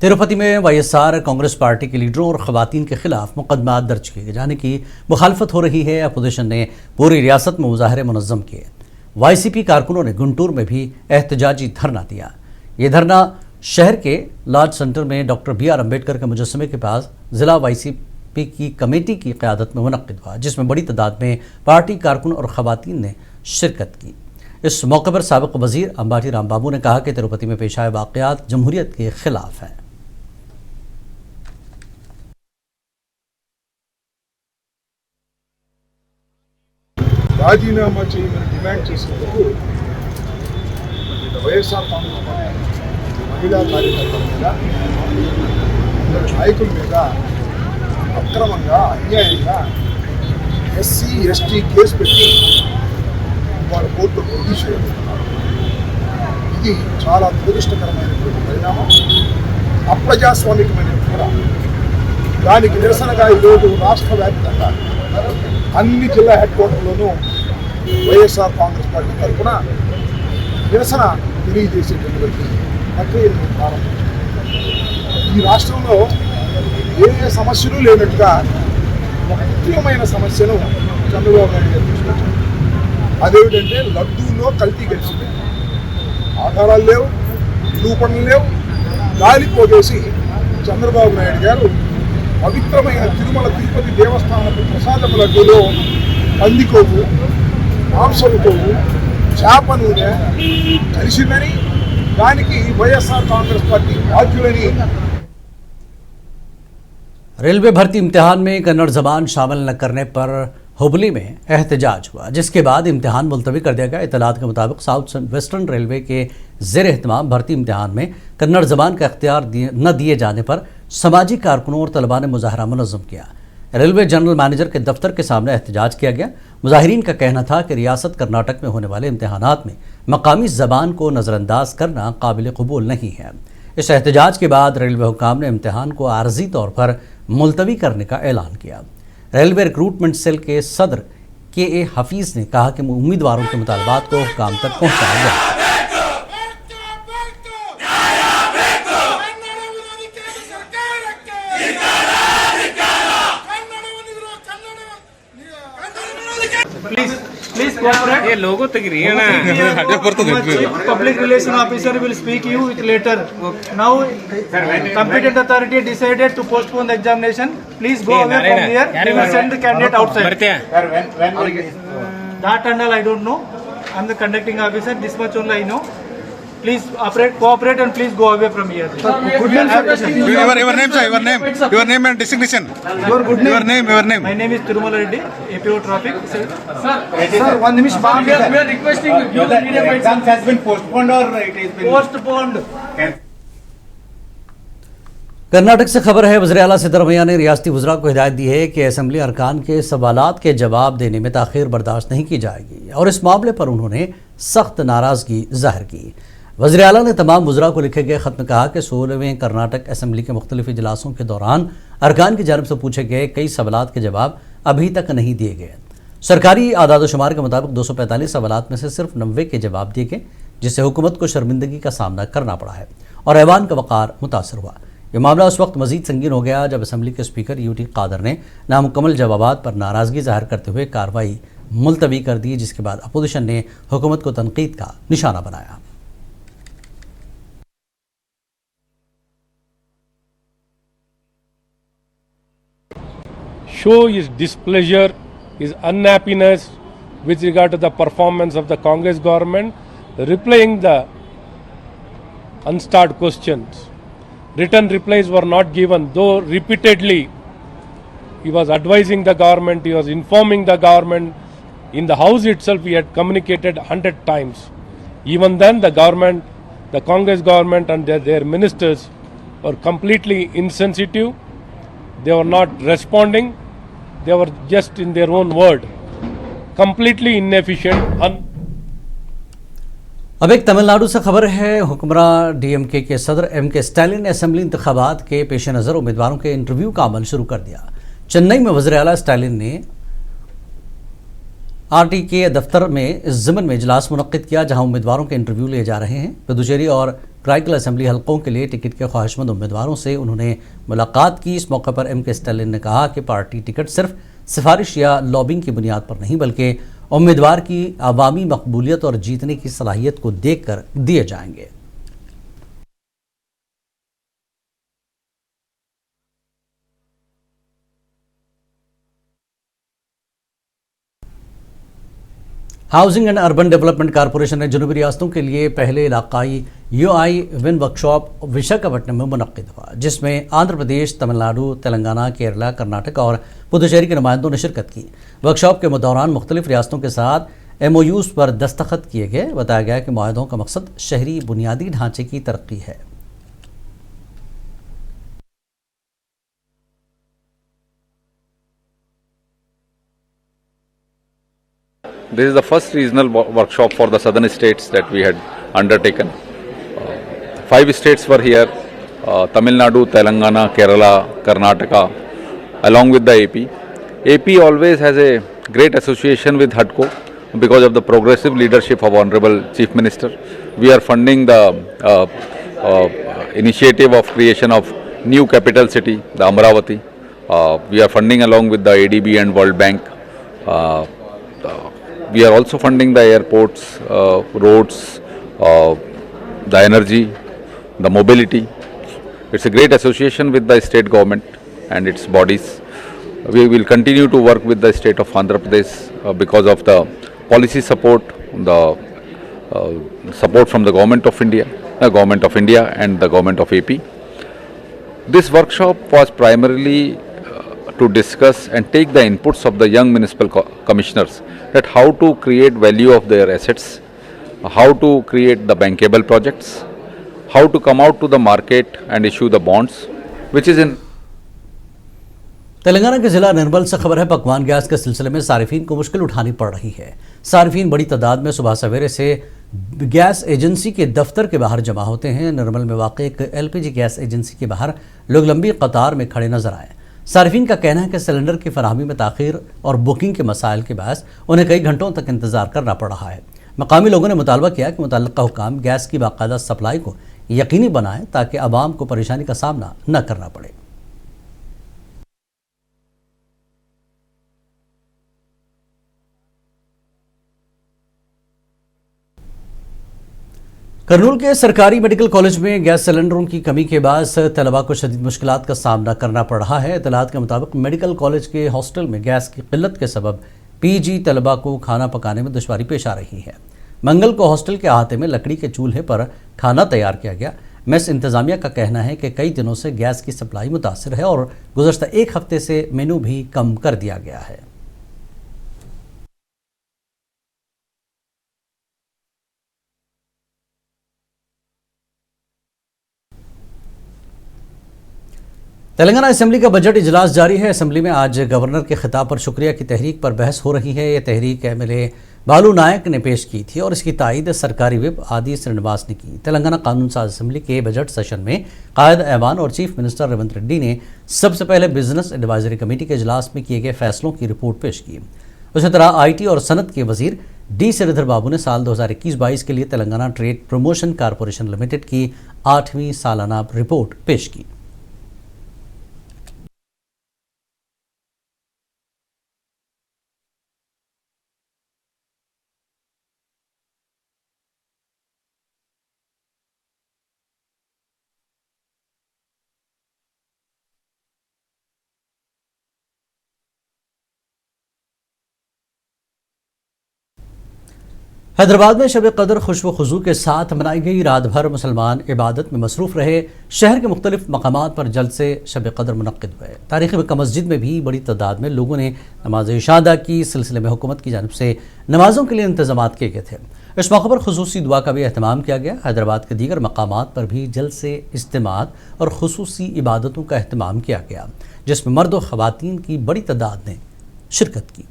तिरुपति में YSR Congress party के लीडरों और खवातीन के खिलाफ मुकदमा दर्ज किए जाने की मुखालफत हो रही है। अपोजिशन ने पूरी रियासत में मुजाहरे मुनज़्ज़म किए। वाईसीपी कारकुनों ने गुंटूर में भी एहतजाजी धरना दिया। ये धरना शहर के लॉज सेंटर में डॉक्टर BR अम्बेडकर के मुजस्समे के पास जिला वाईसीपी की कमेटी की क़यादत में मुनक़्क़िद हुआ, जिसमें बड़ी तादाद में पार्टी कारकुन और खवातीन ने शिरकत की। इस मौके पर साबिक़ वज़ीर अंबाटी रामबाबू ने कहा कि तिरुपति में पेश आए वाक़यात जमहूरियत के खिलाफ हैं। రాజీనామా చేయమని డిమాండ్ చేసినందుకు వైఎస్ఆర్ కాంగ్రెస్ పార్టీ మహిళా కార్యకర్తల మీద కొందరు నాయకుల మీద అక్రమంగా అన్యాయంగా SC ST కేసు పెట్టి వాళ్ళ కోర్టులో ప్రొడ్యూస్ చేయబడుతున్నారు. ఇది చాలా దురదృష్టకరమైనటువంటి పరిణామం, అప్రజాస్వామికమైనది కూడా. దానికి నిరసనగా ఈరోజు రాష్ట్ర వ్యాప్తంగా అన్ని జిల్లా హెడ్ క్వార్టర్లోనూ వైఎస్ఆర్ కాంగ్రెస్ పార్టీ తరఫున నిరసన తెలియజేసేటటువంటి ప్రక్రియను ప్రారంభించారు. ఈ రాష్ట్రంలో ఏ సమస్యలు లేనట్టుగా ఒక ముఖ్యమైన సమస్యను చంద్రబాబు నాయుడు గారు తీసుకొచ్చారు. అదేమిటంటే లడ్డూలో కల్తీ కలిసింది. ఆధారాలు లేవు, నిరూపణలు లేవు. గాలి పోగేసి చంద్రబాబు నాయుడు గారు పవిత్రమైన తిరుమల తిరుపతి దేవస్థానపు ప్రసాదం లడ్డూలో పందికొవ్వు, మాంసపు కొవ్వు, చేప నూనె కలిసిందని, దానికి వైఎస్ఆర్ కాంగ్రెస్ పార్టీ బాధ్యులని. रेलवे भर्ती इम्तिहान में कन्नड़ जबान शामिल न करने पर हुबली में एहतजाज हुआ, जिसके बाद इम्तिहान मुलतवी कर दिया गया। इतलात के मुताबिक साउथ वेस्टर्न रेलवे के ज़ेर एहतमाम भर्ती इम्तिहान में कन्नड़ जबान का इख्तियार न दिए जाने पर समाजी कारकुनों और तलबा ने मुजाहरा मुनज़्ज़म किया। रेलवे जनरल मैनेजर के दफ्तर के सामने एहतजाज किया गया। मुजाहिरीन का कहना था कि रियासत कर्नाटक में होने वाले इम्तिहानात में मकामी ज़बान को नज़रअंदाज करना काबिल कबूल नहीं है। इस एहतजाज के बाद रेलवे हुकाम ने इम्तिहान को आर्जी तौर पर मुलतवी करने का ऐलान किया। रेलवे रिक्रूटमेंट सेल के सदर KA हफीज़ ने कहा कि उम्मीदवारों के मुतालबात को हुकाम तक पहुँचाया गया। Please cooperate. ये लोगो तक रही है ना. Public relation officer will speak you with later. Now, competent authority decided to postpone the examination. Please go away from here. We will send the candidate outside. That and all I don't know. I am the conducting officer. This much only I know. Please cooperate and please go away from here. Your name, sir. Your name and designation. Your name. My name is Tirumala Reddy, APO Traffic. Sir, one minute. We are requesting you. The exam has been postponed or it has been Postponed. Karnataka से खबर है, वज़ीर आला सिद्धरमैया ने रियासती वज़रा को हिदायत दी है कि असम्बली अरकान के सवालात के जवाब देने में ताख़ीर बर्दाश्त नहीं की जाएगी और इस मामले पर उन्होंने सख्त नाराज़गी ज़ाहिर की। वज़ीर आला ने तमाम वज़रा को लिखे गए ख़त में कहा कि 16वें कर्नाटक असम्बली के मुख्तलिफ़ इजलासों के दौरान अरकान की जानिब से पूछे गए कई सवालात के जवाब अभी तक नहीं दिए गए। सरकारी आदाद शुमार के मुताबिक 245 सवालात में से सिर्फ 90 के जवाब दिए गए, जिससे हुकूमत को शर्मिंदगी का सामना करना पड़ा है और ऐवान का वक़ार मुतासर हुआ। यह मामला उस वक्त मज़ीद संगीन हो गया जब असम्बली के स्पीकर UT कादर ने नामुकम्मल जवाबात पर नाराज़गी ज़ाहिर करते हुए कार्रवाई मुलतवी कर दी, जिसके बाद अपोजिशन ने हुकूमत को तनकीद का निशाना बनाया। Show his displeasure, his unhappiness with regard to the performance of the Congress government, replying the unstarred questions. Written replies were not given, though repeatedly he was advising the government, he was informing the government. In the House itself he had communicated 100 times. Even then the government, the Congress government and their ministers were completely insensitive. They were not responding. They were just in their own word, completely inefficient. अब एक तमिलनाडु से खबर है। हुक्मरान DMK के सदर MK Stalin ने assembly इंतखाबात के पेश नज़र उम्मीदवारों के इंटरव्यू का अमल शुरू कर दिया। चेन्नई में वज़ीर आला स्टालिन ने RTK दफ्तर में इस ज़िमन में इजलास मुनक्किद किया, जहां उम्मीदवारों के इंटरव्यू लिए जा रहे हैं। पुदुचेरी और कराईकल असेंबली हलकों के लिए टिकट के ख्वाहिशमंद उम्मीदवारों से उन्होंने मुलाकात की। इस मौके पर एम के स्टालिन ने कहा कि पार्टी टिकट सिर्फ सिफारिश या लॉबिंग की बुनियाद पर नहीं बल्कि उम्मीदवार की अवामी मकबूलियत और जीतने की सलाहियत को देखकर दिए जाएंगे। Housing and urban development corporation ने जनूबी रियासतों के लिए पहले इलाकाई यूआई विन वर्कशॉप विशाखापट्टनम में मुनक्किद हुआ, जिसमें आंध्र प्रदेश, तमिलनाडु, तेलंगाना, केरला, कर्नाटक और पुदुचेरी के नुमाइंदों ने शिरकत की। वर्कशॉप के दौरान मुख्तलिफ रियासतों के साथ MOUs पर दस्तखत किए गए। बताया गया कि मुआहदों का मकसद शहरी बुनियादी ढांचे की तरक्की है। This is the first regional workshop for the southern states that we had undertaken. 5 states were here, Tamil Nadu, Telangana, Kerala, Karnataka, along with the AP. AP always has a great association with HUDCO because of the progressive leadership of Honorable Chief Minister. We are funding the initiative of creation of new capital city, the Amaravati. We are funding along with the ADB and World Bank. We are also funding the airports, roads, the energy, the mobility. It's a great association with the state government and its bodies. We will continue to work with the state of Andhra Pradesh because of the policy support, the support from the Government of India and the Government of AP. This workshop was primarily to discuss and take the inputs of the young municipal commissioners that how to create value of their assets, how to create the bankable projects, how to come out to the market and issue the bonds, which is in Telangana के जिला निर्मल से खबर है, पकवान gas के सिलसिले में सारिफीन को मुश्किल उठानी पड़ रही है। सारिफीन बड़ी तादाद में सुबह सवेरे से गैस एजेंसी के दफ्तर के बाहर जमा होते हैं। निर्मल में वाक़ एक LPG गैस एजेंसी के बाहर लोग लंबी कतार में खड़े नजर आए। सारिफीन का कहना है कि सिलेंडर की फराहमी में ताख़ीर और बुकिंग के मसाइल के बायस उन्हें कई घंटों तक इंतजार करना पड़ रहा है। मकामी लोगों ने मुतालबा किया कि मुतल्लिक़ा हुकाम गैस की बाकायदा सप्लाई को यकीनी बनाएं ताकि आवाम को परेशानी का सामना न करना पड़े। करनूल के सरकारी मेडिकल कॉलेज में गैस सिलेंडरों की कमी के बाद तलबा को शदीद मुश्किलात का सामना करना पड़ रहा है। इत्तलात के मुताबिक मेडिकल कॉलेज के हॉस्टल में गैस की किल्लत के सबब PG तलबा को खाना पकाने में दुश्वारी पेश आ रही है। मंगल को हॉस्टल के अहाते में लकड़ी के चूल्हे पर खाना तैयार किया गया। मेस इंतजामिया का कहना है कि कई दिनों से गैस की सप्लाई मुतासर है और गुज़श्ता एक हफ्ते से मेनू भी कम कर दिया गया है। तेलंगाना असेंबली का बजट इजलास जारी है। असेंबली में आज गवर्नर के खिताब पर शुक्रिया की तहरीक पर बहस हो रही है। ये तहरीक MLA बालू नायक ने पेश की थी और इसकी तायीद सरकारी विप आदि श्रीनिवास ने की। तेलंगाना कानून साज असेंबली के बजट सेशन में कायद ऐवान और चीफ मिनिस्टर रेवंत रेड्डी ने सबसे पहले बिजनेस एडवाइजरी कमेटी के इजलास में किए गए फैसलों की रिपोर्ट पेश की। उसी तरह IT और सनत के वजीर D श्रीधर बाबू ने साल 2021-22 के लिए Telangana trade promotion corporation limited की 8वीं सालाना रिपोर्ट पेश की। हैदराबाद में शब कदर खुशबू खुजू के साथ मनाई गई। रात भर मुसलमान इबादत में मसरूफ़ रहे। शहर के मुख्तलिफ मकामात पर जल्द से शब कदर मुनक्किद हुए। तारीख़ी मक्का मस्जिद में भी बड़ी तादाद में लोगों ने नमाज इशा अदा की। इस सिलसिले में हुकूमत की जानिब से नमाजों के लिए इंतजाम किए गए थे। इस मौके पर खुसूसी दुआ का भी अहतमाम किया गया। हैदराबाद के दीगर मकामात पर भी जल्द से इज्तिमात और खुसूसी इबादतों का अहतमाम किया गया, जिसमें मर्द और ख़वातीन की बड़ी तादाद ने शिरकत की।